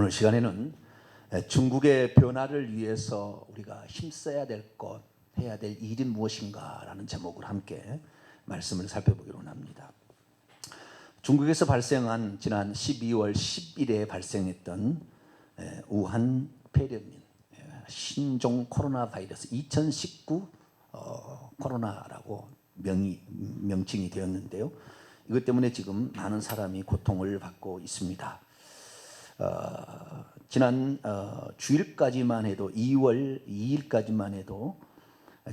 오늘 시간에는 중국의 변화를 위해서 우리가 힘써야 될 것, 해야 될 일이 무엇인가 라는 제목으로 함께 말씀을 살펴보기로 합니다. 중국에서 발생한 지난 12월 10일에 발생했던 우한 폐렴인 신종 코로나 바이러스 2019 코로나라고 명칭이 되었는데요. 이것 때문에 지금 많은 사람이 고통을 받고 있습니다. 지난 주일까지만 해도 2월 2일까지만 해도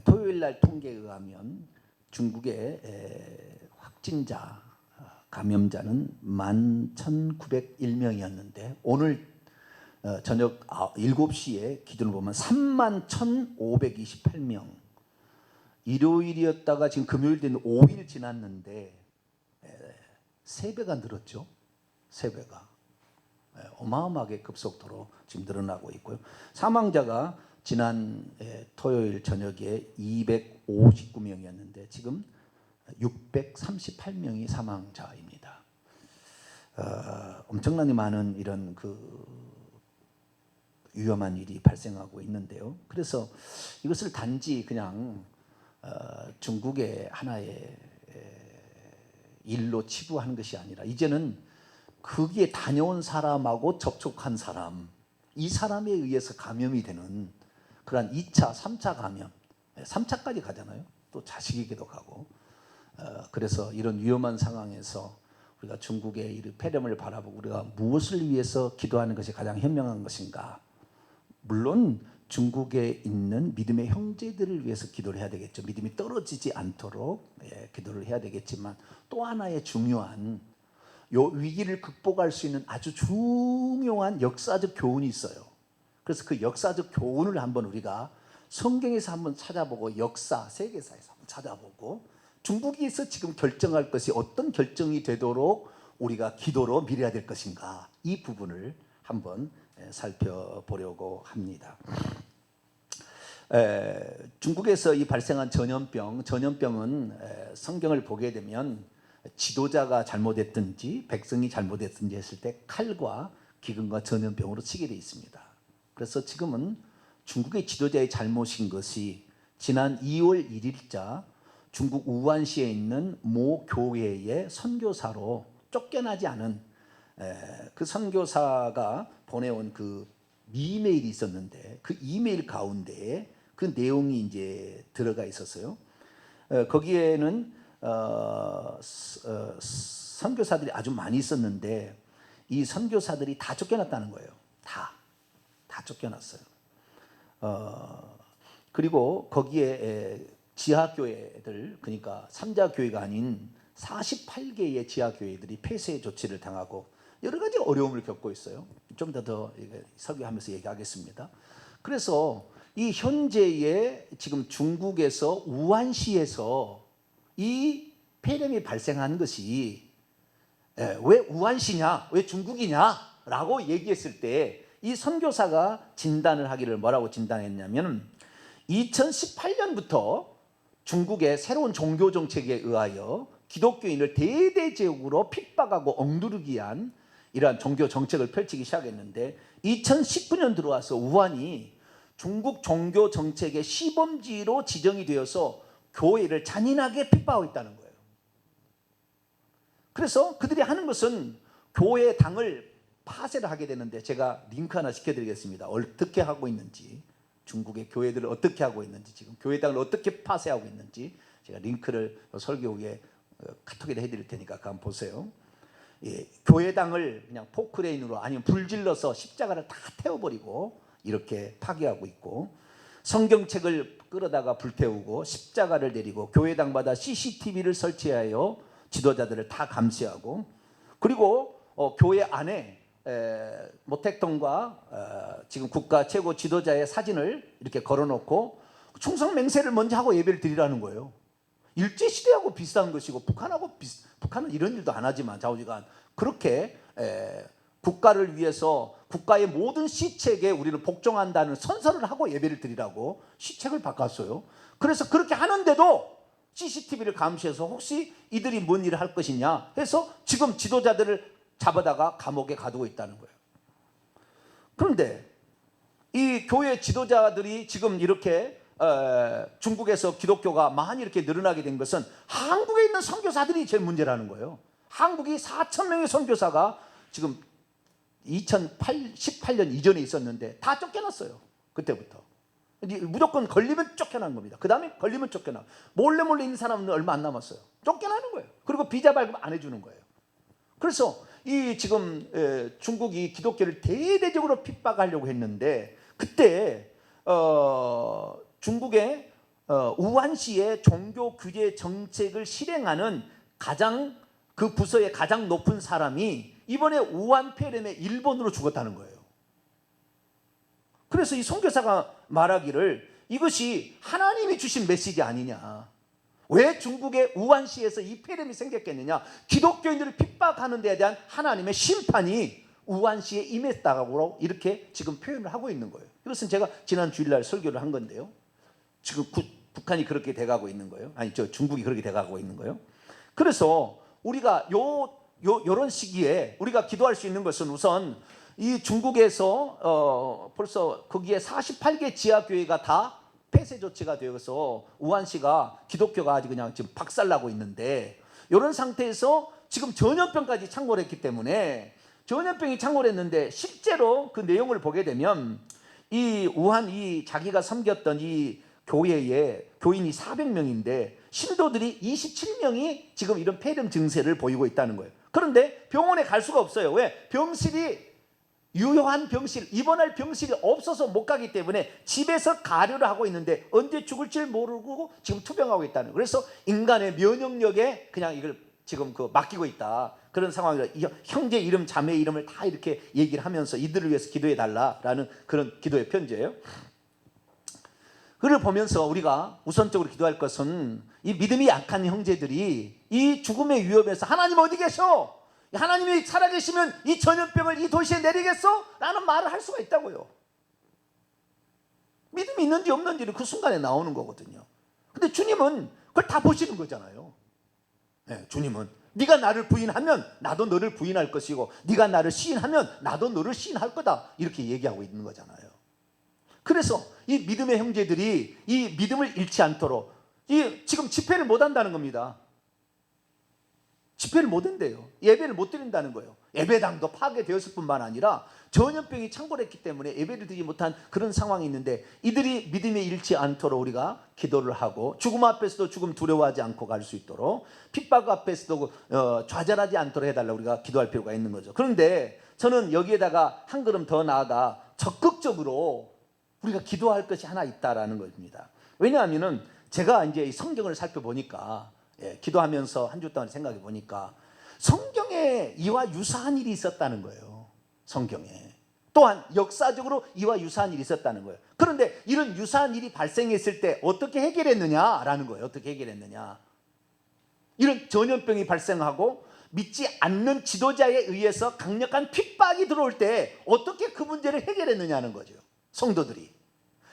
토요일 날 통계에 의하면 중국의 확진자 감염자는 11,901명이었는데 오늘 저녁 7시에 기준으로 보면 31,528명. 일요일이었다가 지금 금요일 된 5일 지났는데 3배가 늘었죠. 3배가. 어마어마하게 급속도로 지금 늘어나고 있고요. 사망자가 지난 토요일 저녁에 259명이었는데 지금 638명이 사망자입니다. 엄청나게 많은 이런 위험한 일이 발생하고 있는데요. 그래서 이것을 단지 그냥 중국의 하나의 일로 치부하는 것이 아니라 이제는 거기에 다녀온 사람하고 접촉한 사람, 이 사람에 의해서 감염이 되는 그러한 2차, 3차 감염, 3차까지 가잖아요. 또 자식에게도 가고. 그래서 이런 위험한 상황에서 우리가 중국의 이 폐렴을 바라보고 우리가 무엇을 위해서 기도하는 것이 가장 현명한 것인가? 물론 중국에 있는 믿음의 형제들을 위해서 기도를 해야 되겠죠. 믿음이 떨어지지 않도록 기도를 해야 되겠지만 또 하나의 중요한 요 위기를 극복할 수 있는 아주 중요한 역사적 교훈이 있어요. 그래서 그 역사적 교훈을 한번 우리가 성경에서 한번 찾아보고 역사, 세계사에서 한번 찾아보고 중국에서 지금 결정할 것이 어떤 결정이 되도록 우리가 기도로 밀어야 될 것인가 이 부분을 한번 살펴보려고 합니다. 중국에서 이 발생한 전염병은 성경을 보게 되면 지도자가 잘못했든지 백성이 잘못했든지 했을 때 칼과 기근과 전염병으로 치게 되어 있습니다. 그래서 지금은 중국의 지도자의 잘못인 것이 지난 2월 1일자 중국 우한시에 있는 모 교회의 선교사로 쫓겨나지 않은 그 선교사가 보내온 그 이메일이 있었는데 그 이메일 가운데에 그 내용이 이제 들어가 있었어요. 거기에는 선교사들이 아주 많이 있었는데 이 선교사들이 다 쫓겨났다는 거예요. 다 쫓겨났어요. 그리고 거기에 지하교회들, 그러니까 3자 교회가 아닌 48개의 지하교회들이 폐쇄 조치를 당하고 여러 가지 어려움을 겪고 있어요. 좀 더 설교하면서 얘기하겠습니다. 그래서 이 현재의 지금 중국에서 우한시에서 이 폐렴이 발생한 것이 왜 우한시냐, 왜 중국이냐 라고 얘기했을 때 이 선교사가 진단을 하기를 뭐라고 진단했냐면 2018년부터 중국의 새로운 종교 정책에 의하여 기독교인을 대대적으로 핍박하고 억누르기 위한 이러한 종교 정책을 펼치기 시작했는데 2019년 들어와서 우한이 중국 종교 정책의 시범지로 지정이 되어서 교회를 잔인하게 핍박하고 있다는 거예요. 그래서 그들이 하는 것은 교회 당을 파쇄를 하게 되는데 제가 링크 하나 시켜드리겠습니다. 어떻게 하고 있는지, 중국의 교회들을 어떻게 하고 있는지, 지금 교회당을 어떻게 파쇄하고 있는지 제가 링크를 설교 후에 카톡에다 해드릴 테니까 한번 보세요. 교회당을 그냥 포크레인으로 아니면 불질러서 십자가를 다 태워버리고 이렇게 파괴하고 있고, 성경책을 끌어다가 불태우고 십자가를 내리고 교회당마다 CCTV를 설치하여 지도자들을 다 감시하고, 그리고 교회 안에 모택동과 지금 국가 최고 지도자의 사진을 이렇게 걸어놓고 충성 맹세를 먼저 하고 예배를 드리라는 거예요. 일제시대하고 비슷한 것이고 북한은 이런 일도 안 하지만 좌우지간 그렇게 국가를 위해서 국가의 모든 시책에 우리는 복종한다는 선서를 하고 예배를 드리라고 시책을 바꿨어요. 그래서 그렇게 하는데도 CCTV를 감시해서 혹시 이들이 뭔 일을 할 것이냐 해서 지금 지도자들을 잡아다가 감옥에 가두고 있다는 거예요. 그런데 이 교회 지도자들이 지금 이렇게 중국에서 기독교가 많이 이렇게 늘어나게 된 것은 한국에 있는 선교사들이 제일 문제라는 거예요. 한국이 4천 명의 선교사가 지금 2018년 이전에 있었는데 다 쫓겨났어요. 그때부터. 무조건 걸리면 쫓겨난 겁니다. 그 다음에 걸리면 쫓겨나. 몰래 있는 사람은 얼마 안 남았어요. 쫓겨나는 거예요. 그리고 비자 발급 안 해주는 거예요. 그래서 이 지금 중국이 기독교를 대대적으로 핍박하려고 했는데 그때 중국의 우한시의 종교 규제 정책을 실행하는 가장 그 부서의 가장 높은 사람이 이번에 우한 폐렴에 일본으로 죽었다는 거예요. 그래서 이 선교사가 말하기를 이것이 하나님이 주신 메시지 아니냐. 왜 중국의 우한시에서 이 폐렴이 생겼겠느냐. 기독교인들을 핍박하는 데에 대한 하나님의 심판이 우한시에 임했다고 이렇게 지금 표현을 하고 있는 거예요. 이것은 제가 지난 주일날 설교를 한 건데요. 지금 북한이 그렇게 돼가고 있는 거예요. 아니 중국이 그렇게 돼가고 있는 거예요. 그래서 우리가 요런 시기에 우리가 기도할 수 있는 것은 우선 이 중국에서 벌써 거기에 48개 지하교회가 다 폐쇄 조치가 되어서 우한시가 기독교가 아주 그냥 지금 박살나고 있는데 이런 상태에서 지금 전염병까지 창궐했기 때문에 전염병이 창궐했는데 실제로 그 내용을 보게 되면 이 우한 이 자기가 섬겼던 이 교회에 교인이 400명인데 신도들이 27명이 지금 이런 폐렴 증세를 보이고 있다는 거예요. 그런데 병원에 갈 수가 없어요. 왜? 병실이 유효한 병실, 입원할 병실이 없어서 못 가기 때문에 집에서 가려를 하고 있는데 언제 죽을지 모르고 지금 투병하고 있다는 거예요. 그래서 인간의 면역력에 그냥 이걸 지금 맡기고 있다. 그런 상황이라 형제 이름, 자매 이름을 다 이렇게 얘기를 하면서 이들을 위해서 기도해 달라라는 그런 기도의 편지예요. 그를 보면서 우리가 우선적으로 기도할 것은 이 믿음이 약한 형제들이 이 죽음의 위협에서 하나님 어디 계셔? 하나님이 살아계시면 이 전염병을 이 도시에 내리겠어? 라는 말을 할 수가 있다고요. 믿음이 있는지 없는지는 그 순간에 나오는 거거든요. 근데 주님은 그걸 다 보시는 거잖아요. 네, 주님은 네가 나를 부인하면 나도 너를 부인할 것이고 네가 나를 시인하면 나도 너를 시인할 거다 이렇게 얘기하고 있는 거잖아요. 그래서 이 믿음의 형제들이 이 믿음을 잃지 않도록 지금 집회를 못 한다는 겁니다. 집회를 못 한대요. 예배를 못 드린다는 거예요. 예배당도 파괴되었을 뿐만 아니라 전염병이 창궐했기 때문에 예배를 드리지 못한 그런 상황이 있는데 이들이 믿음에 잃지 않도록 우리가 기도를 하고 죽음 앞에서도 죽음 두려워하지 않고 갈 수 있도록 핍박 앞에서도 좌절하지 않도록 해달라고 우리가 기도할 필요가 있는 거죠. 그런데 저는 여기에다가 한 걸음 더 나아가 적극적으로 우리가 기도할 것이 하나 있다라는 것입니다. 왜냐하면은 제가 이제 이 성경을 살펴보니까 기도하면서 한 주 동안 생각해 보니까 성경에 이와 유사한 일이 있었다는 거예요. 성경에. 또한 역사적으로 이와 유사한 일이 있었다는 거예요. 그런데 이런 유사한 일이 발생했을 때 어떻게 해결했느냐라는 거예요. 어떻게 해결했느냐. 이런 전염병이 발생하고 믿지 않는 지도자에 의해서 강력한 핍박이 들어올 때 어떻게 그 문제를 해결했느냐는 거죠. 성도들이.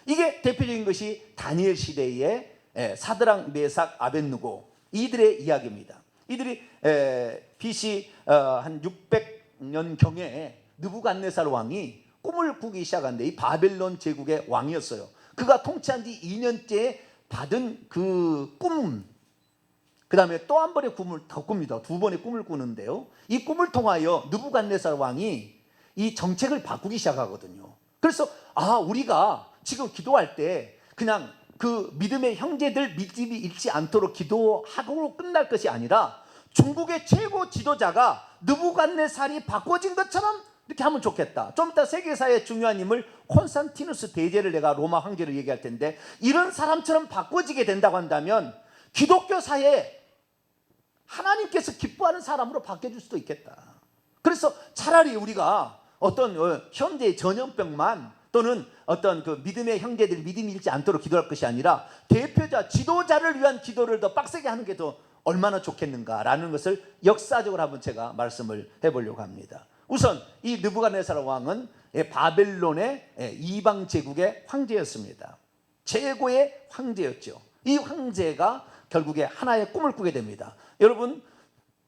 이게 대표적인 것이 다니엘 시대의 사드락, 메삭, 아벳느고 이들의 이야기입니다. 이들이 BC 한 600년경에 느부갓네살 왕이 꿈을 꾸기 시작한데 이 바벨론 제국의 왕이었어요. 그가 통치한 지 2년째 받은 그 꿈, 그 다음에 또 한 번의 꿈을 더 꿉니다. 두 번의 꿈을 꾸는데요. 이 꿈을 통하여 느부갓네살 왕이 이 정책을 바꾸기 시작하거든요. 그래서 우리가 지금 기도할 때 그냥 그 믿음의 형제들 믿음이 잃지 않도록 기도하고 끝날 것이 아니라 중국의 최고 지도자가 느부갓네살이 바꿔진 것처럼 이렇게 하면 좋겠다. 좀 이따 세계사의 중요한 인물 콘스탄티누스 대제를 내가 로마 황제를 얘기할 텐데 이런 사람처럼 바꿔지게 된다고 한다면 기독교 사회에 하나님께서 기뻐하는 사람으로 바뀌어줄 수도 있겠다. 그래서 차라리 우리가 어떤 현재의 전염병만 또는 어떤 그 믿음의 형제들 믿음이 잃지 않도록 기도할 것이 아니라 대표자, 지도자를 위한 기도를 더 빡세게 하는 게 더 얼마나 좋겠는가라는 것을 역사적으로 한번 제가 말씀을 해보려고 합니다. 우선 이 느부갓네살 왕은 바벨론의 이방 제국의 황제였습니다. 최고의 황제였죠. 이 황제가 결국에 하나의 꿈을 꾸게 됩니다. 여러분,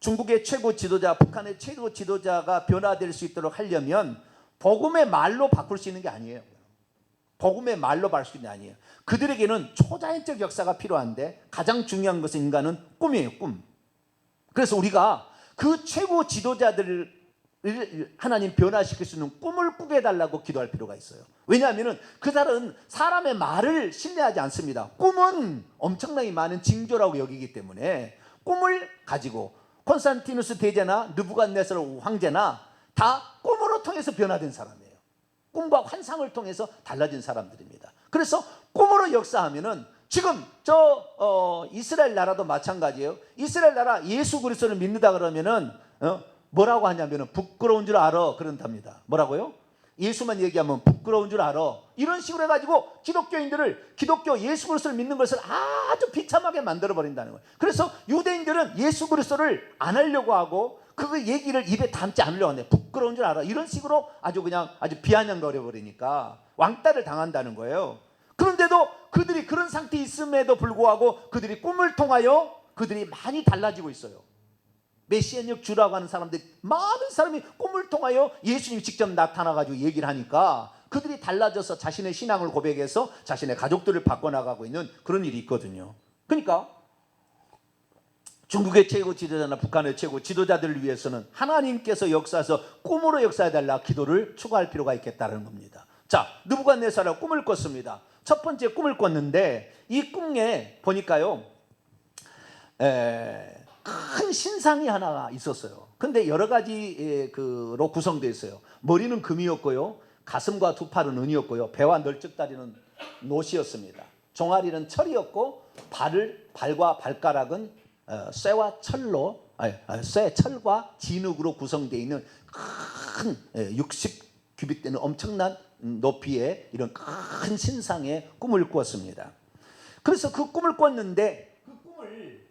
중국의 최고 지도자, 북한의 최고 지도자가 변화될 수 있도록 하려면 복음의 말로 바꿀 수 있는 게 아니에요. 복음의 말로 바꿀 수 있는 게 아니에요. 그들에게는 초자연적 역사가 필요한데 가장 중요한 것은 인간은 꿈이에요. 꿈. 그래서 우리가 그 최고 지도자들을 하나님 변화시킬 수 있는 꿈을 꾸게 해달라고 기도할 필요가 있어요. 왜냐하면 그들은 사람의 말을 신뢰하지 않습니다. 꿈은 엄청나게 많은 징조라고 여기기 때문에 꿈을 가지고 콘스탄티누스 대제나 느부갓네살 황제나 다 꿈으로 통해서 변화된 사람이에요. 꿈과 환상을 통해서 달라진 사람들입니다. 그래서 꿈으로 역사하면은 지금 이스라엘 나라도 마찬가지예요. 이스라엘 나라 예수 그리스도를 믿는다 그러면은 뭐라고 하냐면은 부끄러운 줄 알아 그런답니다. 뭐라고요? 예수만 얘기하면 부끄러운 줄 알아. 이런 식으로 해가지고 기독교인들을 기독교 예수 그리스도를 믿는 것을 아주 비참하게 만들어 버린다는 거예요. 그래서 유대인들은 예수 그리스도를 안 하려고 하고 그 얘기를 입에 담지 않으려고 하는데 부끄러운 줄 알아. 이런 식으로 아주 비아냥거려 버리니까 왕따를 당한다는 거예요. 그런데도 그들이 그런 상태에 있음에도 불구하고 그들이 꿈을 통하여 그들이 많이 달라지고 있어요. 메시아적 주라고 하는 사람들이 많은 사람이 꿈을 통하여 예수님이 직접 나타나가지고 얘기를 하니까 그들이 달라져서 자신의 신앙을 고백해서 자신의 가족들을 바꿔나가고 있는 그런 일이 있거든요. 그러니까 중국의 최고 지도자나 북한의 최고 지도자들을 위해서는 하나님께서 역사해서 꿈으로 역사해달라 기도를 추구할 필요가 있겠다는 겁니다. 자, 느부갓네살은 꿈을 꿨습니다. 첫 번째 꿈을 꿨는데 이 꿈에 보니까요 큰 신상이 하나 있었어요. 근데 여러 가지로 구성되어 있어요. 머리는 금이었고요, 가슴과 두 팔은 은이었고요, 배와 널쩍다리는 노시였습니다. 종아리는 철이었고 발과 발가락은 쇠와 철과 진흙으로 구성되어 있는 큰 60규빗 되는 엄청난 높이의 이런 큰 신상의 꿈을 꾸었습니다. 그래서 그 꿈을 꿨는데 그 꿈을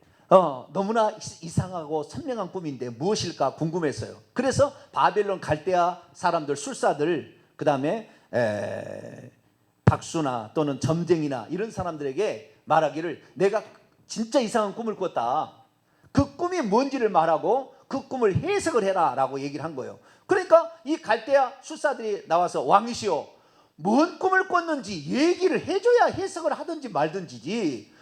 너무나 이상하고 선명한 꿈인데 무엇일까 궁금했어요. 그래서 바벨론 갈대아 사람들 술사들 그 다음에 박수나 또는 점쟁이나 이런 사람들에게 말하기를 내가 진짜 이상한 꿈을 꿨다. 그 꿈이 뭔지를 말하고 그 꿈을 해석을 해라 라고 얘기를 한 거예요. 그러니까 이 갈대아 술사들이 나와서 왕이시오 뭔 꿈을 꿨는지 얘기를 해줘야 해석을 하든지 말든지지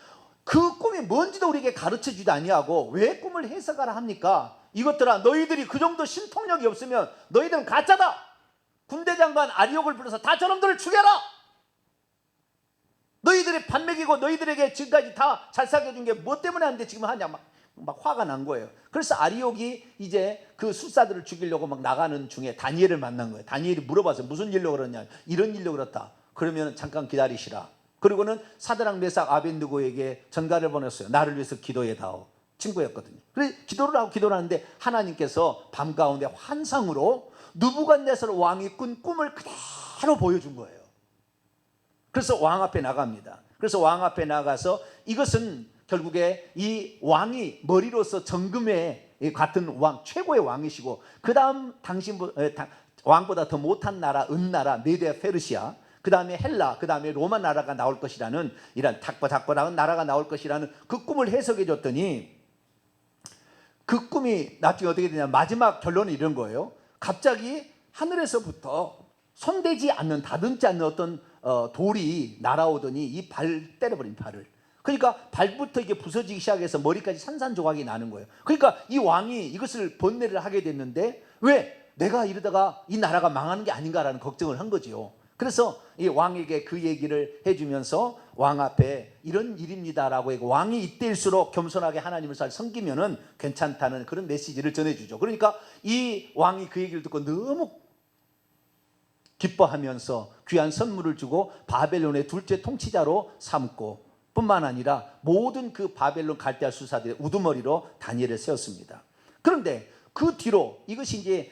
그 꿈이 뭔지도 우리에게 가르쳐주지 아니하고 왜 꿈을 해석하라 합니까? 이것들아 너희들이 그 정도 신통력이 없으면 너희들은 가짜다. 군대 장관 아리옥을 불러서 다 저놈들을 죽여라. 너희들이 밥 먹이고 너희들에게 지금까지 다 잘 사귀어준 게 뭐 때문에 하는데 지금 하냐 막 화가 난 거예요. 그래서 아리옥이 이제 그 술사들을 죽이려고 막 나가는 중에 다니엘을 만난 거예요. 다니엘이 물어봤어요. 무슨 일로 그러냐. 이런 일로 그렇다. 그러면 잠깐 기다리시라. 그리고는 사드락 메삭 아벤느고에게 전가를 보냈어요. 나를 위해서 기도해다오. 친구였거든요. 그래서 기도를 하는데 하나님께서 밤 가운데 환상으로 느부갓네살 왕이 꾼 꿈을 그대로 보여준 거예요. 그래서 왕 앞에 나갑니다. 그래서 왕 앞에 나가서 이것은 결국에 이 왕이 머리로서 정금의 같은 왕, 최고의 왕이시고 그 다음 왕보다 더 못한 나라, 은나라, 메데 페르시아, 그 다음에 헬라, 그 다음에 로마 나라가 나올 것이라는 이런 작고 나라가 나올 것이라는 그 꿈을 해석해 줬더니 그 꿈이 나중에 어떻게 되냐 마지막 결론은 이런 거예요. 갑자기 하늘에서부터 손대지 않는 다듬지 않는 어떤 돌이 날아오더니 이 발 때려버린 발을. 그러니까 발부터 이게 부서지기 시작해서 머리까지 산산조각이 나는 거예요. 그러니까 이 왕이 이것을 번뇌를 하게 됐는데 왜 내가 이러다가 이 나라가 망하는 게 아닌가라는 걱정을 한 거지요. 그래서 이 왕에게 그 얘기를 해주면서 왕 앞에 이런 일입니다라고 해서 왕이 이때일수록 겸손하게 하나님을 잘 섬기면은 괜찮다는 그런 메시지를 전해주죠. 그러니까 이 왕이 그 얘기를 듣고 너무 기뻐하면서 귀한 선물을 주고 바벨론의 둘째 통치자로 삼고 뿐만 아니라 모든 그 바벨론 갈대아 수사들의 우두머리로 다니엘을 세웠습니다. 그런데 그 뒤로 이것이 이제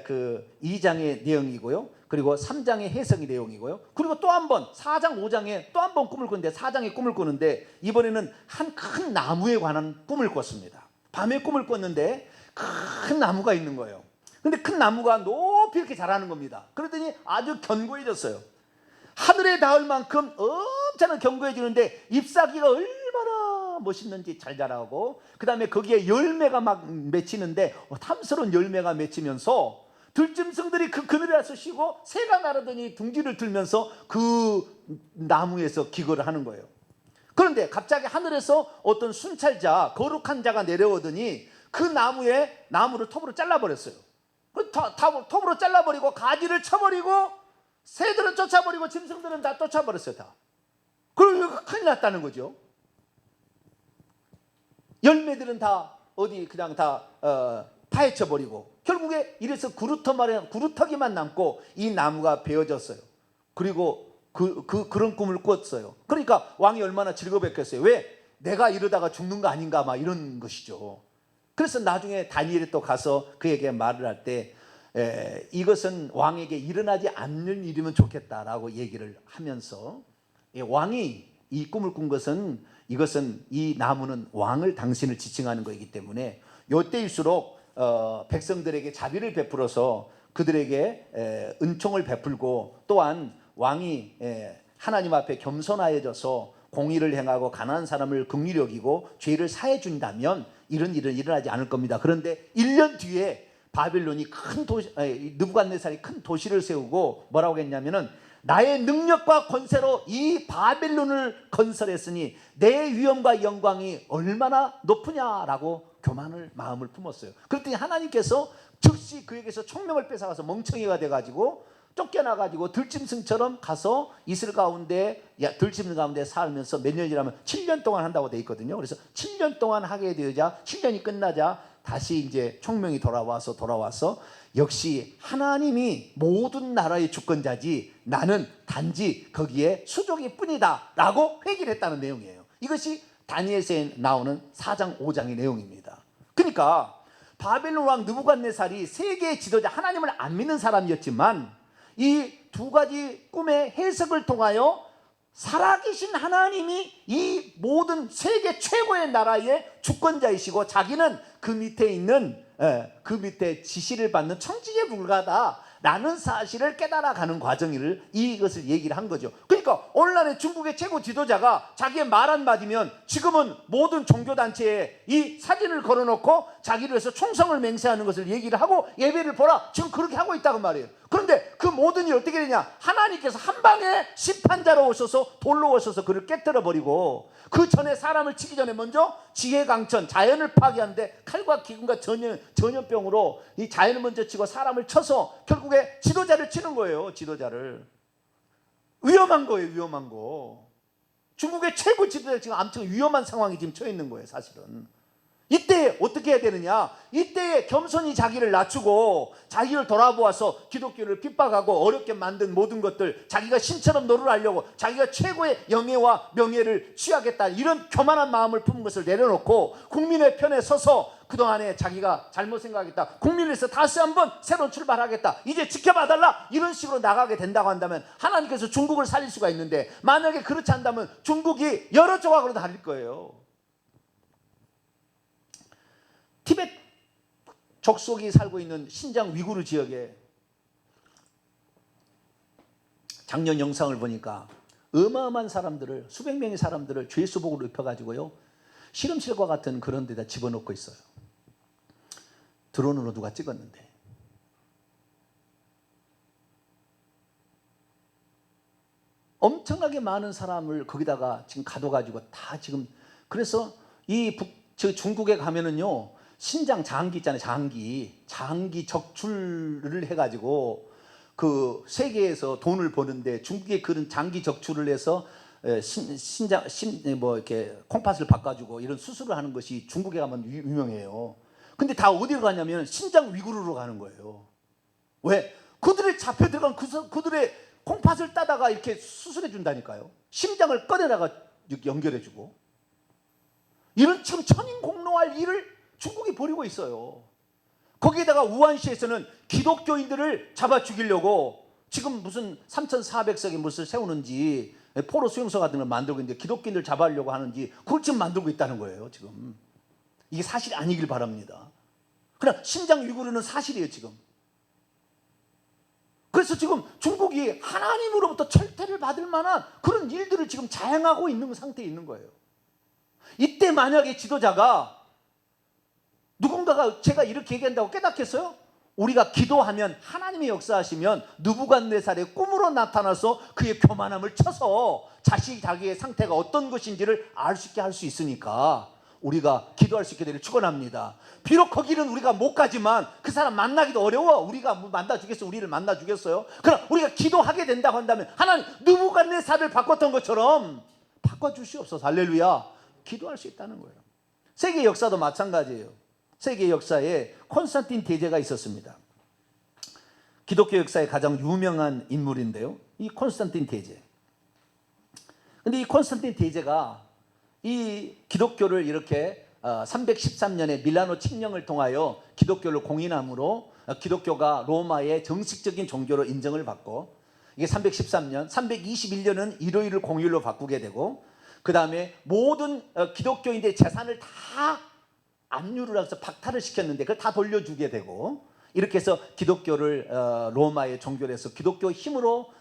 그 2장의 내용이고요. 그리고 3장의 해석의 내용이고요. 그리고 또 한 번 4장 5장에 또 한 번 꿈을 꾸는데 4장에 꿈을 꾸는데 이번에는 한 큰 나무에 관한 꿈을 꿨습니다. 밤에 꿈을 꿨는데 큰 나무가 있는 거예요. 근데 큰 나무가 높이 이렇게 자라는 겁니다. 그러더니 아주 견고해졌어요. 하늘에 닿을 만큼 엄청나게 견고해지는데 잎사귀가 얼마나 멋있는지 잘 자라고 그 다음에 거기에 열매가 막 맺히는데 탐스러운 열매가 맺히면서 들짐승들이 그 그늘에서 쉬고 새가 나르더니 둥지를 들면서 그 나무에서 기거를 하는 거예요. 그런데 갑자기 하늘에서 어떤 순찰자, 거룩한 자가 내려오더니 그 나무를 톱으로 잘라버렸어요. 톱으로 잘라버리고 가지를 쳐버리고 새들은 쫓아버리고 짐승들은 다 쫓아버렸어요. 다. 그리고 큰일 났다는 거죠. 열매들은 다 어디 그냥 다 파헤쳐버리고 결국에 이래서 구루터기만 남고 이 나무가 베어졌어요. 그리고 그런 꿈을 꿨어요. 그러니까 왕이 얼마나 즐거웠겠어요. 왜? 내가 이러다가 죽는 거 아닌가 막 이런 것이죠. 그래서 나중에 다니엘이 또 가서 그에게 말을 할 때 이것은 왕에게 일어나지 않는 일이면 좋겠다라고 얘기를 하면서 왕이 이 꿈을 꾼 것은 이것은 이 나무는 왕을 당신을 지칭하는 것이기 때문에 이때일수록 백성들에게 자비를 베풀어서 그들에게 은총을 베풀고 또한 왕이 하나님 앞에 겸손하여져서 공의를 행하고 가난한 사람을 긍휼히 여기고 죄를 사해 준다면 이런 일은 일어나지 않을 겁니다. 그런데 1년 뒤에 바빌론이 큰 도시, 느부갓네살이 큰 도시를 세우고 뭐라고 했냐면은 나의 능력과 권세로 이 바빌론을 건설했으니 내 위엄과 영광이 얼마나 높으냐라고 교만을 마음을 품었어요. 그랬더니 하나님께서 즉시 그에게서 총명을 뺏어가서 멍청이가 돼가지고 쫓겨나가지고 들짐승처럼 가서 이슬 가운데 들짐승 가운데 살면서 몇 년이라면 7년 동안 한다고 돼 있거든요. 그래서 7년 동안 하게 되자 7년이 끝나자 다시 이제 총명이 돌아와서 역시 하나님이 모든 나라의 주권자지 나는 단지 거기에 수족일 뿐이다 라고 회개를 했다는 내용이에요. 이것이 다니엘서에 나오는 4장 5장의 내용입니다. 그러니까 바벨론 왕 느부갓네살이 세계의 지도자 하나님을 안 믿는 사람이었지만 이 두 가지 꿈의 해석을 통하여 살아계신 하나님이 이 모든 세계 최고의 나라의 주권자이시고 자기는 그 밑에 있는 그 밑에 지시를 받는 청지기에 불과하다라는 사실을 깨달아가는 과정을 이것을 얘기를 한 거죠. 그러니까 오늘날의 중국의 최고 지도자가 자기의 말 한마디면 지금은 모든 종교단체에 이 사진을 걸어놓고 자기를 위해서 충성을 맹세하는 것을 얘기를 하고 예배를 보라 지금 그렇게 하고 있다고 말이에요. 그런데 그 모든 일이 어떻게 되냐, 하나님께서 한 방에 심판자로 오셔서 돌로 오셔서 그를 깨뜨려 버리고 그 전에 사람을 치기 전에 먼저 지혜강천 자연을 파괴하는데 칼과 기근과 전염병으로 이 자연을 먼저 치고 사람을 쳐서 결국에 지도자를 치는 거예요. 지도자를. 위험한 거예요. 위험한 거. 중국의 최고 지도자 지금 아무튼 위험한 상황이 지금 처해 있는 거예요. 사실은. 이때 어떻게 해야 되느냐, 이때에 겸손히 자기를 낮추고 자기를 돌아보아서 기독교를 핍박하고 어렵게 만든 모든 것들 자기가 신처럼 노를 하려고 자기가 최고의 영예와 명예를 취하겠다 이런 교만한 마음을 품은 것을 내려놓고 국민의 편에 서서 그동안에 자기가 잘못 생각했다, 국민을 위해서 다시 한번 새로운 출발하겠다, 이제 지켜봐달라 이런 식으로 나가게 된다고 한다면 하나님께서 중국을 살릴 수가 있는데 만약에 그렇지 않다면 중국이 여러 조각으로 나뉠 거예요. 티벳 족속이 살고 있는 신장 위구르 지역에 작년 영상을 보니까 어마어마한 사람들을, 수백 명의 사람들을 죄수복으로 입혀가지고요 실험실과 같은 그런 데다 집어넣고 있어요. 드론으로 누가 찍었는데. 엄청나게 많은 사람을 거기다가 지금 가둬가지고 다 지금, 그래서 중국에 가면은요 신장 장기 있잖아요. 장기 적출을 해가지고 그 세계에서 돈을 버는데 중국에 그런 장기 적출을 해서 뭐 이렇게 콩팥을 바꿔주고 이런 수술을 하는 것이 중국에 가면 유명해요. 근데 다 어디로 가냐면 신장 위구르로 가는 거예요. 왜? 그들의 잡혀 들어간 그들의 콩팥을 따다가 이렇게 수술해 준다니까요. 심장을 꺼내다가 연결해주고 이런 지금 천인공노할 일을 중국이 벌이고 있어요. 거기에다가 우한시에서는 기독교인들을 잡아 죽이려고 지금 무슨 3,400석의 무엇을 세우는지 포로 수용소 같은 걸 만들고 있는데 기독교인들 잡아려고 하는지 그걸 지금 만들고 있다는 거예요. 지금 이게 사실이 아니길 바랍니다. 그러나 신장 위구르는 사실이에요 지금. 그래서 지금 중국이 하나님으로부터 철퇴를 받을 만한 그런 일들을 지금 자행하고 있는 상태에 있는 거예요. 이때 만약에 지도자가 누군가가 제가 이렇게 얘기한다고 깨닫겠어요? 우리가 기도하면 하나님의 역사하시면 느부갓네살의 꿈으로 나타나서 그의 교만함을 쳐서 자기의 상태가 어떤 것인지를 알 수 있게 할 수 있으니까 우리가 기도할 수 있게 되기를 축원합니다. 비록 거기는 우리가 못 가지만 그 사람 만나기도 어려워. 우리가 만나주겠어? 우리를 만나주겠어요? 그럼 우리가 기도하게 된다고 한다면 하나님 느부갓네살을 바꿨던 것처럼 바꿔주시옵소서. 할렐루야. 기도할 수 있다는 거예요. 세계 역사도 마찬가지예요. 세계 역사에 콘스탄틴 대제가 있었습니다. 기독교 역사의 가장 유명한 인물인데요. 이 콘스탄틴 대제. 근데 이 콘스탄틴 대제가 이 기독교를 이렇게 313년에 밀라노 칙령을 통하여 기독교를 공인함으로 기독교가 로마의 정식적인 종교로 인정을 받고, 이게 313년, 321년은 일요일을 공휴일로 바꾸게 되고, 그 다음에 모든 기독교인들의 재산을 다 압류를 해서 박탈을 시켰는데 그걸 다 돌려주게 되고, 이렇게 해서 기독교를 로마의 종교로 해서 기독교 힘으로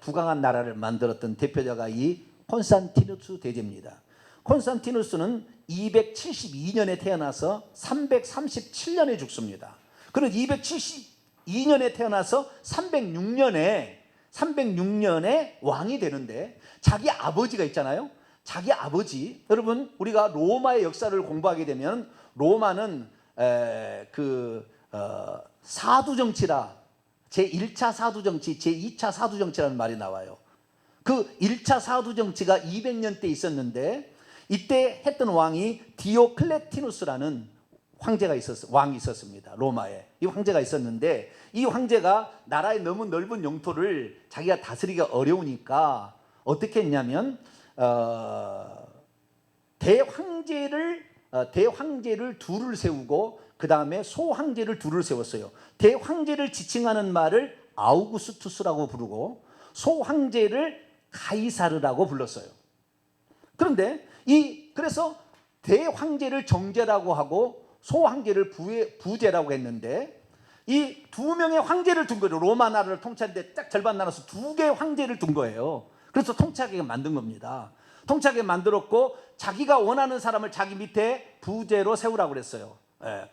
부강한 나라를 만들었던 대표자가 이 콘스탄티누스 대제입니다. 콘스탄티누스는 272년에 태어나서 337년에 죽습니다. 그는 272년에 태어나서 306년에 왕이 되는데, 자기 아버지가 있잖아요. 자기 아버지, 여러분 우리가 로마의 역사를 공부하게 되면 로마는 사두정치라, 제1차 사두정치, 제2차 사두정치라는 말이 나와요. 그 1차 사두정치가 200년 때 있었는데, 이때 했던 왕이 디오클레티누스라는 왕이 있었습니다. 로마에 이 황제가 있었는데, 이 황제가 나라의 너무 넓은 영토를 자기가 다스리기가 어려우니까 어떻게 했냐면 대황제를 둘을 세우고 그 다음에 소황제를 둘을 세웠어요. 대황제를 지칭하는 말을 아우구스투스라고 부르고 소황제를 가이사르라고 불렀어요. 그런데 그래서 대황제를 정제라고 하고 소황제를 부제라고 했는데, 이 두 명의 황제를 둔 거죠. 로마 나라를 통치하는데 딱 절반 나눠서 두 개의 황제를 둔 거예요. 그래서 통치하게 만든 겁니다. 통치하게 만들었고, 자기가 원하는 사람을 자기 밑에 부제로 세우라고 그랬어요.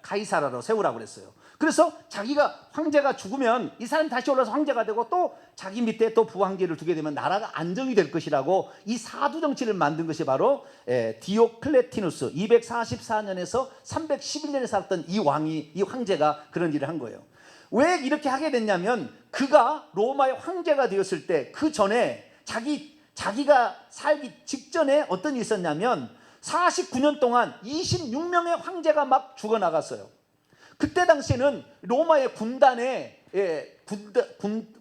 카이사라로 세우라고 그랬어요. 그래서 자기가 황제가 죽으면 이 사람이 다시 올라서 황제가 되고 또 자기 밑에 또 부황제를 두게 되면 나라가 안정이 될 것이라고 이 사두 정치를 만든 것이 바로 디오클레티누스, 244년에서 311년에 살았던 이 황제가 그런 일을 한 거예요. 왜 이렇게 하게 됐냐면, 그가 로마의 황제가 되었을 때 그 전에 자기가 살기 직전에 어떤 일이 있었냐면 49년 동안 26명의 황제가 막 죽어나갔어요. 그때 당시에는 로마의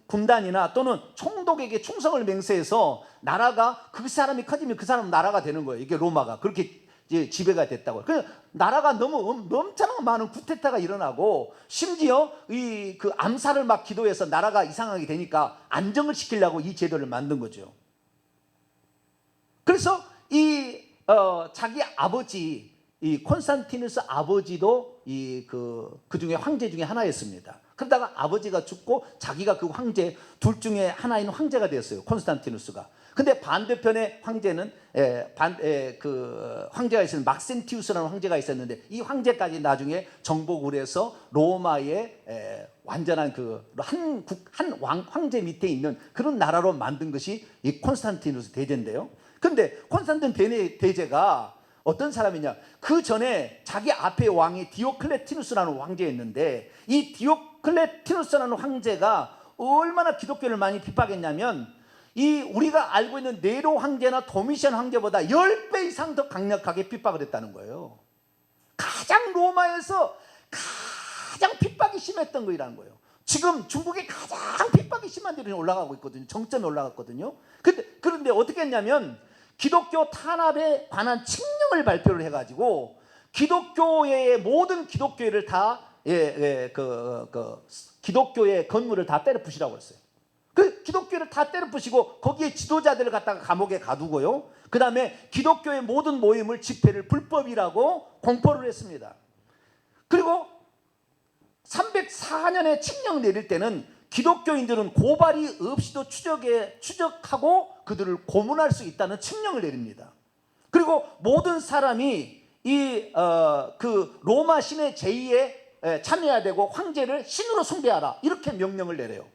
군단이나 또는 총독에게 충성을 맹세해서 나라가 그 사람이 커지면 그 사람 나라가 되는 거예요. 이게 로마가 그렇게 이제 지배가 됐다고. 그 나라가 너무 엄청나게 많은 쿠데타가 일어나고, 심지어 그 암살을 막 기도해서 나라가 이상하게 되니까 안정을 시키려고 이 제도를 만든 거죠. 그래서 자기 아버지 이 콘스탄티누스 아버지도 그 중에 황제 중에 하나였습니다. 그러다가 아버지가 죽고 자기가 그 황제 둘 중에 하나인 황제가 되었어요. 콘스탄티누스가. 근데 반대편의 황제는 그 황제가 있었는 막센티우스라는 황제가 있었는데, 이 황제까지 나중에 정복을 해서 로마의 완전한 한 황제 밑에 있는 그런 나라로 만든 것이 이 콘스탄티누스 대제인데요. 근데 콘스탄틴 대제가 어떤 사람이냐, 그 전에 자기 앞에 왕이 디오클레티누스라는 황제였는데, 이 디오클레티누스라는 황제가 얼마나 기독교를 많이 핍박했냐면, 우리가 알고 있는 네로 황제나 도미시안 황제보다 10배 이상 더 강력하게 핍박을 했다는 거예요. 로마에서 가장 핍박이 심했던 거라는 거예요. 지금 중국이 가장 핍박이 심한 데로 올라가고 있거든요. 정점에 올라갔거든요. 그런데 어떻게 했냐면, 기독교 탄압에 관한 칙령을 발표를 해가지고 기독교의 모든 기독교회를 다 기독교의 건물을 다 때려 부시라고 했어요. 그 기독교를 다 때려 부시고 거기에 지도자들을 갖다가 감옥에 가두고요. 그 다음에 기독교의 모든 모임을 집회를 불법이라고 공포를 했습니다. 그리고 304년에 칙령 내릴 때는 기독교인들은 고발이 없이도 추적하고 그들을 고문할 수 있다는 칙령을 내립니다. 그리고 모든 사람이 그 로마 시내 제2의 참여해야 되고 황제를 신으로 숭배하라 이렇게 명령을 내려요.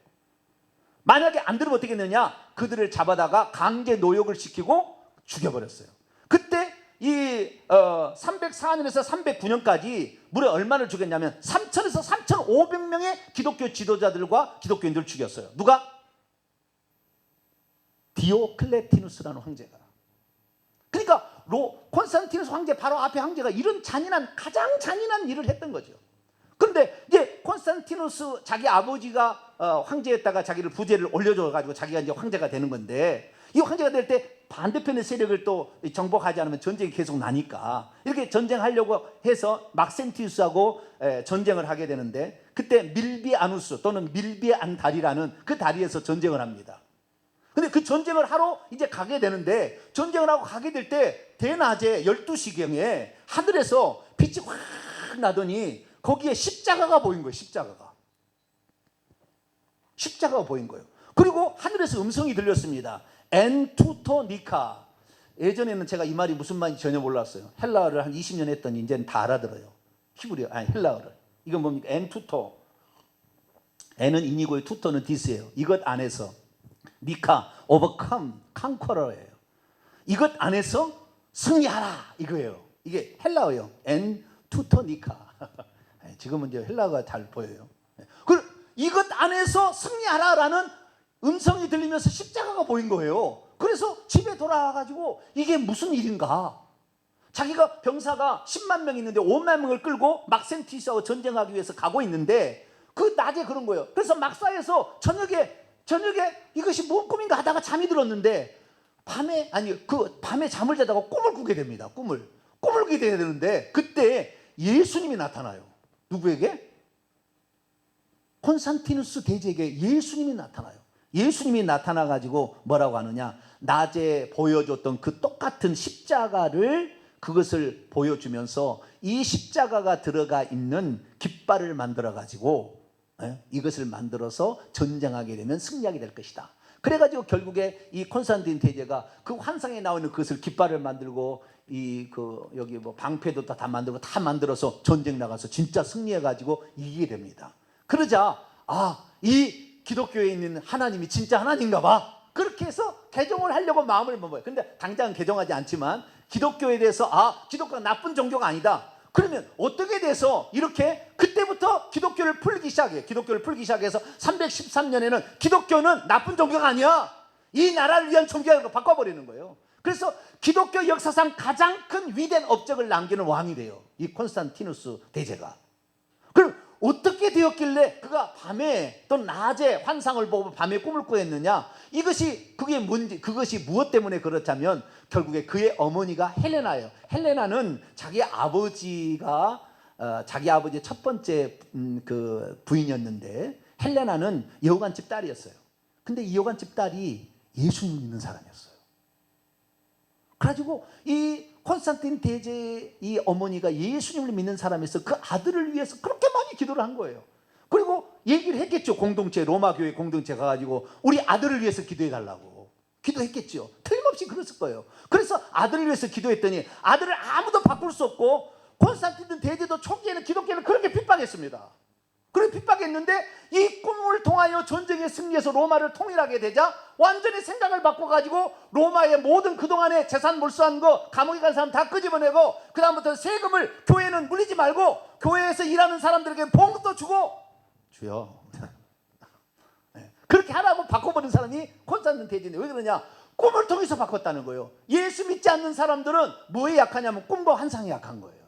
만약에 안 들으면 어떻게 했느냐? 그들을 잡아다가 강제 노역을 시키고 죽여버렸어요. 그때 이 304년에서 309년까지 무려 얼마를 죽였냐면 3,000에서 3,500명의 기독교 지도자들과 기독교인들을 죽였어요. 누가? 디오클레티누스라는 황제가. 그러니까 콘스탄티누스 황제 바로 앞에 황제가 이런 가장 잔인한 일을 했던 거죠. 그런데 이제 콘스탄티누스 자기 아버지가 황제였다가 자기를 부제를 올려줘 가지고 자기가 이제 황제가 되는 건데, 이 황제가 될 때 반대편의 세력을 또 정복하지 않으면 전쟁이 계속 나니까 이렇게 전쟁하려고 해서 막센티우스하고 전쟁을 하게 되는데, 그때 밀비아누스 또는 밀비안다리라는 그 다리에서 전쟁을 합니다. 근데 그 전쟁을 하러 이제 가게 되는데, 전쟁을 하고 가게 될 때 대낮에 12시경에 하늘에서 빛이 확 나더니 거기에 십자가가 보인 거예요. 십자가가 보인 거예요. 그리고 하늘에서 음성이 들렸습니다. 엔 투토 니카. 예전에는 제가 이 말이 무슨 말인지 전혀 몰랐어요. 헬라어를 한 20년 했더니 이제는 다 알아들어요. 히브리어, 아니 헬라어를. 이건 뭡니까? 엔 투토. 엔은 인이고요, 투토는 디스예요. 이것 안에서 니카, overcome, conqueror예요. 이것 안에서 승리하라 이거예요. 이게 헬라어예요. 엔 투토 니카. 지금은 이제 헬라어가 잘 보여요. 이것 안에서 승리하라라는 음성이 들리면서 십자가가 보인 거예요. 그래서 집에 돌아와가지고 이게 무슨 일인가? 자기가 병사가 10만 명 있는데 5만 명을 끌고 막센티스하고 전쟁하기 위해서 가고 있는데 그 낮에 그런 거예요. 그래서 막사에서 저녁에 이것이 뭔 꿈인가 하다가 잠이 들었는데 밤에 잠을 자다가 꿈을 꾸게 됩니다. 꿈을 꾸게 되는데 그때 예수님이 나타나요. 누구에게? 콘스탄티누스 대제에게 예수님이 나타나요. 예수님이 나타나가지고 뭐라고 하느냐? 낮에 보여줬던 그 똑같은 십자가를 그것을 보여주면서 이 십자가가 들어가 있는 깃발을 만들어가지고 이것을 만들어서 전쟁하게 되면 승리하게 될 것이다. 그래가지고 결국에 이 콘스탄틴 대제가 그 환상에 나오는 그것을 깃발을 만들고 여기 뭐 방패도 다 만들고 다 만들어서 전쟁 나가서 진짜 승리해가지고 이기게 됩니다. 그러자 이 기독교에 있는 하나님이 진짜 하나님인가 봐. 그렇게 해서 개종을 하려고 마음을 먹어요. 근데 당장은 개종하지 않지만 기독교에 대해서 기독교가 나쁜 종교가 아니다. 그러면 어떻게 돼서 이렇게 그때부터 기독교를 풀기 시작해요. 기독교를 풀기 시작해서 313년에는 기독교는 나쁜 종교가 아니야. 이 나라를 위한 종교라고 바꿔버리는 거예요. 그래서 기독교 역사상 가장 큰 위대한 업적을 남기는 왕이 돼요. 이 콘스탄티누스 대제가. 그럼 어떻게 되었길래 그가 밤에 또 낮에 환상을 보고 밤에 꿈을 꾸었느냐? 그것이 무엇 때문에 그렇다면 결국에 그의 어머니가 헬레나예요. 헬레나는 자기 아버지의 첫 번째 그 부인이었는데, 헬레나는 여관집 딸이었어요. 근데 이 여관집 딸이 예수님을 믿는 사람이었어요. 그래가지고 이 콘스탄틴 대제의 이 어머니가 예수님을 믿는 사람에서 그 아들을 위해서 그렇게 많이 기도를 한 거예요. 그리고 얘기를 했겠죠. 공동체, 로마 교회 공동체 가가지고 우리 아들을 위해서 기도해 달라고 기도했겠죠. 틀림없이 그랬을 거예요. 그래서 아들을 위해서 기도했더니 아들을 아무도 바꿀 수 없고, 콘스탄틴 대제도 초기에는 기독교를 그렇게 핍박했습니다. 그렇게 핍박했는데 이 꿈을 통하여 전쟁에 승리해서 로마를 통일하게 되자 완전히 생각을 바꿔가지고 로마의 모든 그동안에 재산 몰수한 거, 감옥에 간 사람 다 끄집어내고, 그 다음부터 세금을 교회는 물리지 말고 교회에서 일하는 사람들에게 봉급도 주고, 주여 그렇게 하라고 바꿔버린 사람이 콘스탄틴 대제인데, 왜 그러냐? 꿈을 통해서 바꿨다는 거예요. 예수 믿지 않는 사람들은 뭐에 약하냐면 꿈과 환상에 약한 거예요.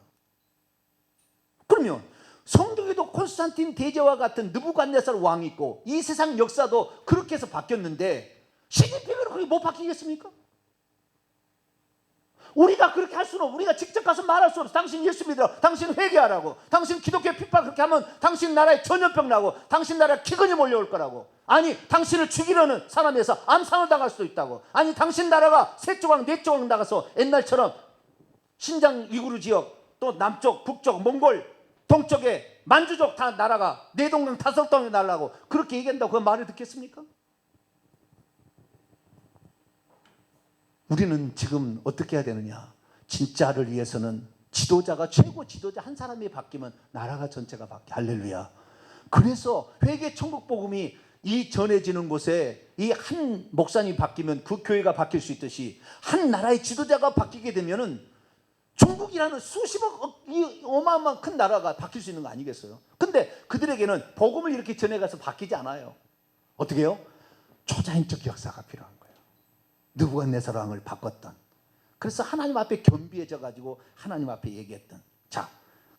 그러면 성경에도 콘스탄틴 대제와 같은 느부갓네살 왕이 있고 이 세상 역사도 그렇게 해서 바뀌었는데 시진핑은 그렇게 못 바뀌겠습니까? 우리가 그렇게 할 수는 없고, 우리가 직접 가서 말할 수 없어. 당신 예수 믿으라, 당신 회개하라고, 당신 기독교 핍박 그렇게 하면 당신 나라에 전염병 나고 당신 나라에 기근이 몰려올 거라고, 아니 당신을 죽이려는 사람에서 암상을 당할 수도 있다고, 아니 당신 나라가 세 조각 네 조각 나가서 옛날처럼 신장 위구르 지역 또 남쪽 북쪽 몽골 동쪽에 만주족 다 나라가 네 동강 다섯 동에 날라고 그렇게 얘기한다고 그 말을 듣겠습니까? 우리는 지금 어떻게 해야 되느냐? 진짜를 위해서는 지도자가 최고 지도자 한 사람이 바뀌면 나라가 전체가 바뀌어. 할렐루야. 그래서 회개 천국 복음이 이 전해지는 곳에 이 한 목사님이 바뀌면 그 교회가 바뀔 수 있듯이 한 나라의 지도자가 바뀌게 되면은 중국이라는 수십억 이 어마어마한 큰 나라가 바뀔 수 있는 거 아니겠어요? 근데 그들에게는 복음을 이렇게 전해가서 바뀌지 않아요. 어떻게 해요? 초자연적 역사가 필요한 거예요. 느부갓네살 왕을 바꿨던. 그래서 하나님 앞에 겸비해져 가지고 하나님 앞에 얘기했던. 자,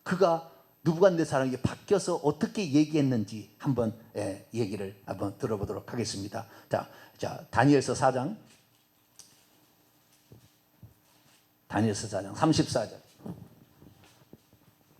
그가 느부갓네살 왕이 바뀌어서 어떻게 얘기했는지 한번 얘기를 한번 들어보도록 하겠습니다. 자, 다니엘서 4장. 다니엘서 4장 34절.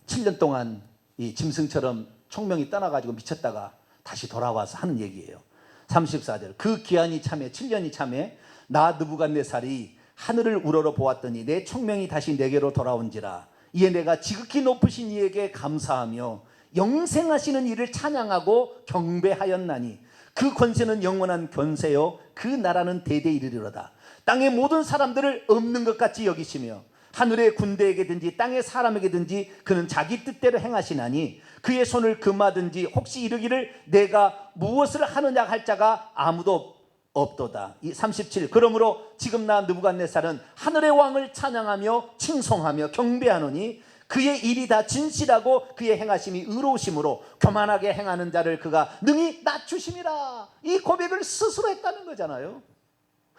7년 동안 이 짐승처럼 총명이 떠나가지고 미쳤다가 다시 돌아와서 하는 얘기예요. 34절. 그 기한이 참에 7년이 참에 나 느부갓네살이 하늘을 우러러 보았더니 내 총명이 다시 내게로 돌아온지라. 이에 내가 지극히 높으신 이에게 감사하며 영생하시는 이를 찬양하고 경배하였나니 그 권세는 영원한 권세요 그 나라는 대대 이르리로다. 땅의 모든 사람들을 없는 것 같이 여기시며 하늘의 군대에게든지 땅의 사람에게든지 그는 자기 뜻대로 행하시나니 그의 손을 금하든지 혹시 이르기를 내가 무엇을 하느냐 할 자가 아무도 없도다. 37. 그러므로 지금 나 느부갓네살은 하늘의 왕을 찬양하며 칭송하며 경배하노니 그의 일이 다 진실하고 그의 행하심이 의로우심으로 교만하게 행하는 자를 그가 능히 낮추심이라. 이 고백을 스스로 했다는 거잖아요.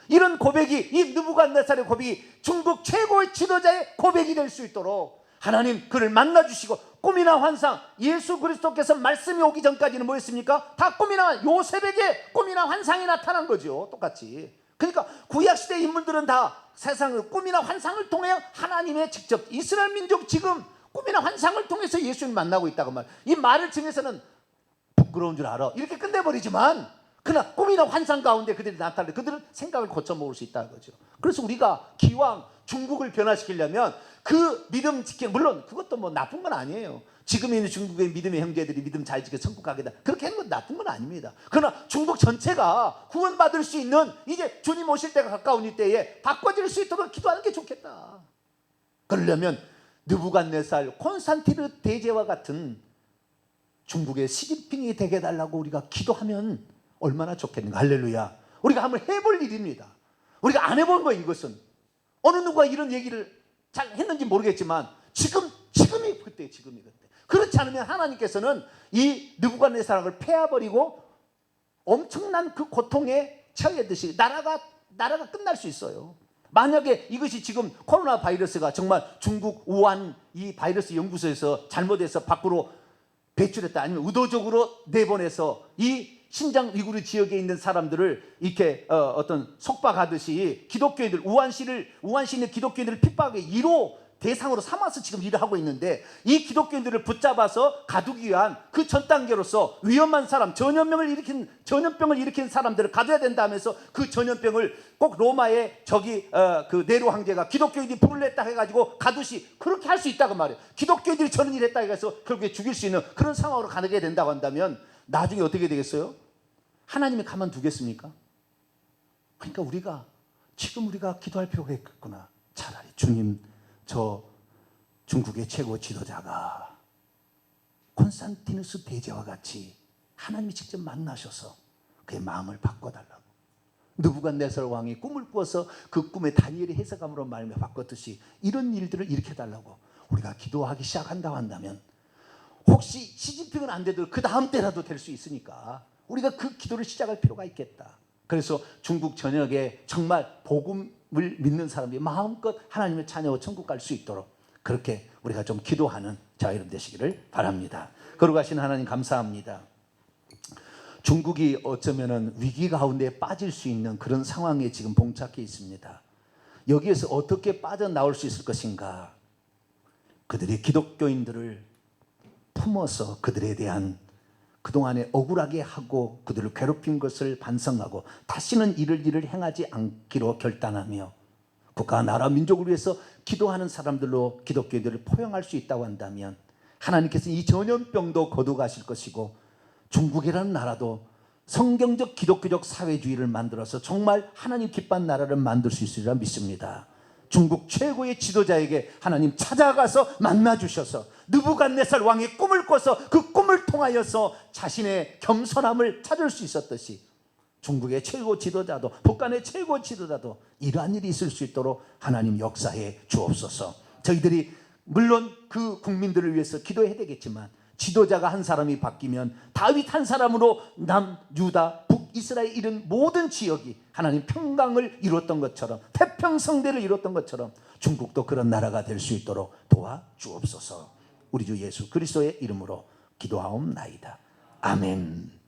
이런 고백이, 이 느부갓네살의 고백이 중국 최고의 지도자의 고백이 될 수 있도록 하나님 그를 만나주시고, 꿈이나 환상, 예수 그리스도께서 말씀이 오기 전까지는 뭐였습니까? 다 꿈이나, 요셉에게 꿈이나 환상이 나타난 거죠. 똑같이. 그러니까 구약시대 인물들은 다 세상을 꿈이나 환상을 통해 하나님의 직접, 이스라엘 민족 지금 꿈이나 환상을 통해서 예수님 만나고 있다고 말. 이 말을 통해서는 부끄러운 줄 알아. 이렇게 끝내버리지만 그러나 꿈이나 환상 가운데 그들이 나타날 때 그들은 생각을 고쳐먹을 수 있다는 거죠. 그래서 우리가 기왕 중국을 변화시키려면 그 믿음 지켜, 물론 그것도 뭐 나쁜 건 아니에요. 지금 있는 중국의 믿음의 형제들이 믿음 잘 지켜 천국 가게다, 그렇게 하는 건 나쁜 건 아닙니다. 그러나 중국 전체가 구원받을 수 있는, 이제 주님 오실 때가 가까운 이때에 바꿔질 수 있도록 기도하는 게 좋겠다. 그러려면 느부갓네살, 콘스탄티누 대제와 같은 중국의 시진핑이 되게 해달라고 우리가 기도하면 얼마나 좋겠는가. 할렐루야. 우리가 한번 해볼 일입니다. 우리가 안 해본 거예요. 이것은 어느 누가 이런 얘기를 잘 했는지 모르겠지만 지금이 그때, 지금이 그때. 그렇지 않으면 하나님께서는 이 느부갓네살을 패해버리고 엄청난 그 고통에 처해듯이 나라가 끝날 수 있어요. 만약에 이것이 지금 코로나 바이러스가 정말 중국 우한 이 바이러스 연구소에서 잘못해서 밖으로 배출했다, 아니면 의도적으로 내보내서 이 신장 위구르 지역에 있는 사람들을 이렇게 어떤 속박하듯이 기독교인들, 우한시의 기독교인들을 핍박의 1호 대상으로 삼아서 지금 일을 하고 있는데, 이 기독교인들을 붙잡아서 가두기 위한 그 전 단계로서 위험한 사람, 전염병을 일으킨 사람들을 가둬야 된다면서 그 전염병을 꼭 로마의 그 네로 황제가 기독교인들이 불을 냈다 해가지고 가두시, 그렇게 할 수 있다고 말이에요. 기독교인들이 저런 일을 했다 해서 결국에 죽일 수 있는 그런 상황으로 가게 된다고 한다면 나중에 어떻게 되겠어요? 하나님이 가만두겠습니까? 그러니까 지금 우리가 기도할 필요가 있겠구나. 차라리 주님, 저 중국의 최고 지도자가 콘스탄티누스 대제와 같이 하나님이 직접 만나셔서 그의 마음을 바꿔달라고. 느부갓네살 왕이 꿈을 꾸어서 그 꿈에 다니엘이 해석함으로 말미암아 바꿨듯이 이런 일들을 일으켜달라고 우리가 기도하기 시작한다고 한다면, 혹시 시진핑은 안 돼도 그 다음 때라도 될 수 있으니까 우리가 그 기도를 시작할 필요가 있겠다. 그래서 중국 전역에 정말 복음을 믿는 사람들이 마음껏 하나님을 찬양하고 천국 갈 수 있도록 그렇게 우리가 좀 기도하는 저와 여러분 되시기를 바랍니다. 거룩하신 하나님 감사합니다. 중국이 어쩌면은 위기 가운데 빠질 수 있는 그런 상황에 지금 봉착해 있습니다. 여기에서 어떻게 빠져나올 수 있을 것인가? 그들이 기독교인들을 품어서 그들에 대한 그동안에 억울하게 하고 그들을 괴롭힌 것을 반성하고 다시는 이를 일을 행하지 않기로 결단하며 국가, 나라, 민족을 위해서 기도하는 사람들로 기독교인들을 포용할 수 있다고 한다면 하나님께서 이 전염병도 거두가실 것이고 중국이라는 나라도 성경적 기독교적 사회주의를 만들어서 정말 하나님 기뻐하는 나라를 만들 수 있으리라 믿습니다. 중국 최고의 지도자에게 하나님 찾아가서 만나 주셔서 느부갓네살 왕의 꿈을 꿔서 그 꿈을 통하여서 자신의 겸손함을 찾을 수 있었듯이 중국의 최고 지도자도, 북한의 최고 지도자도 이러한 일이 있을 수 있도록 하나님 역사해 주옵소서. 저희들이 물론 그 국민들을 위해서 기도해야 되겠지만 지도자가 한 사람이 바뀌면 다윗 한 사람으로 남, 유다, 북이스라엘 이런 모든 지역이 하나님 평강을 이뤘던 것처럼, 태평성대를 이뤘던 것처럼 중국도 그런 나라가 될 수 있도록 도와주옵소서. 우리 주 예수 그리스도의 이름으로 기도하옵나이다. 아멘.